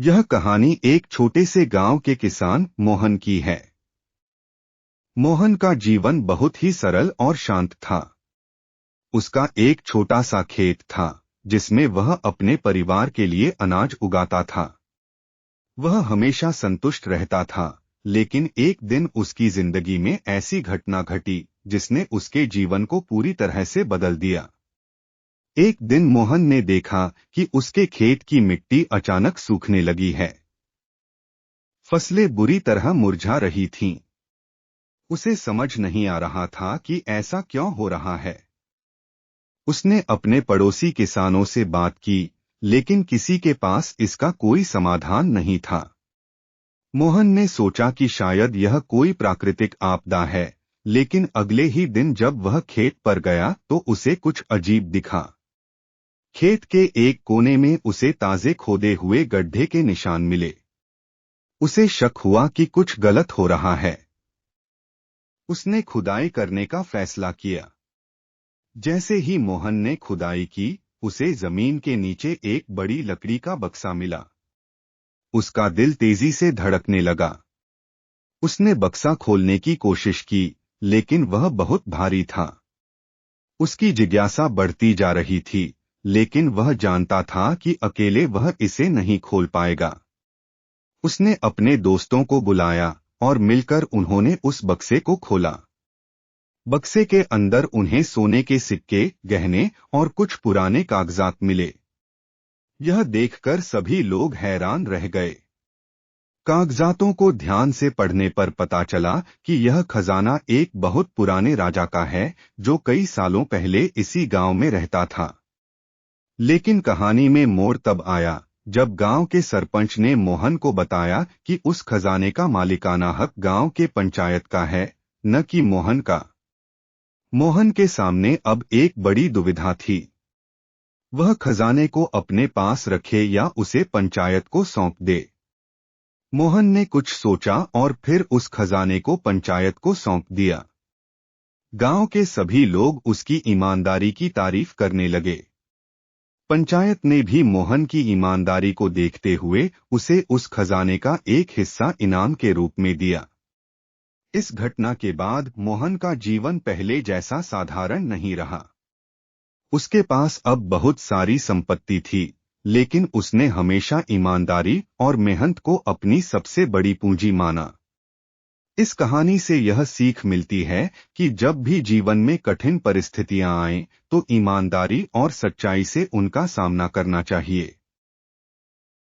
यह कहानी एक छोटे से गांव के किसान मोहन की है। मोहन का जीवन बहुत ही सरल और शांत था। उसका एक छोटा सा खेत था जिसमें वह अपने परिवार के लिए अनाज उगाता था। वह हमेशा संतुष्ट रहता था, लेकिन एक दिन उसकी जिंदगी में ऐसी घटना घटी जिसने उसके जीवन को पूरी तरह से बदल दिया। एक दिन मोहन ने देखा कि उसके खेत की मिट्टी अचानक सूखने लगी है। फसलें बुरी तरह मुरझा रही थीं। उसे समझ नहीं आ रहा था कि ऐसा क्यों हो रहा है। उसने अपने पड़ोसी किसानों से बात की, लेकिन किसी के पास इसका कोई समाधान नहीं था। मोहन ने सोचा कि शायद यह कोई प्राकृतिक आपदा है, लेकिन अगले ही दिन जब वह खेत पर गया तो उसे कुछ अजीब दिखा। खेत के एक कोने में उसे ताजे खोदे हुए गड्ढे के निशान मिले। उसे शक हुआ कि कुछ गलत हो रहा है। उसने खुदाई करने का फैसला किया। जैसे ही मोहन ने खुदाई की, उसे जमीन के नीचे एक बड़ी लकड़ी का बक्सा मिला। उसका दिल तेजी से धड़कने लगा। उसने बक्सा खोलने की कोशिश की, लेकिन वह बहुत भारी था। उसकी जिज्ञासा बढ़ती जा रही थी, लेकिन वह जानता था कि अकेले वह इसे नहीं खोल पाएगा। उसने अपने दोस्तों को बुलाया और मिलकर उन्होंने उस बक्से को खोला। बक्से के अंदर उन्हें सोने के सिक्के, गहने और कुछ पुराने कागजात मिले। यह देखकर सभी लोग हैरान रह गए। कागजातों को ध्यान से पढ़ने पर पता चला कि यह खजाना एक बहुत पुराने राजा का है, जो कई सालों पहले इसी गांव में रहता था। लेकिन कहानी में मोड़ तब आया जब गांव के सरपंच ने मोहन को बताया कि उस खजाने का मालिकाना हक गांव के पंचायत का है, न कि मोहन का। मोहन के सामने अब एक बड़ी दुविधा थी। वह खजाने को अपने पास रखे या उसे पंचायत को सौंप दे। मोहन ने कुछ सोचा और फिर उस खजाने को पंचायत को सौंप दिया। गांव के सभी लोग उसकी ईमानदारी की तारीफ करने लगे। पंचायत ने भी मोहन की ईमानदारी को देखते हुए उसे उस खजाने का एक हिस्सा इनाम के रूप में दिया। इस घटना के बाद मोहन का जीवन पहले जैसा साधारण नहीं रहा। उसके पास अब बहुत सारी संपत्ति थी, लेकिन उसने हमेशा ईमानदारी और मेहनत को अपनी सबसे बड़ी पूंजी माना। इस कहानी से यह सीख मिलती है कि जब भी जीवन में कठिन परिस्थितियां आएं, तो ईमानदारी और सच्चाई से उनका सामना करना चाहिए।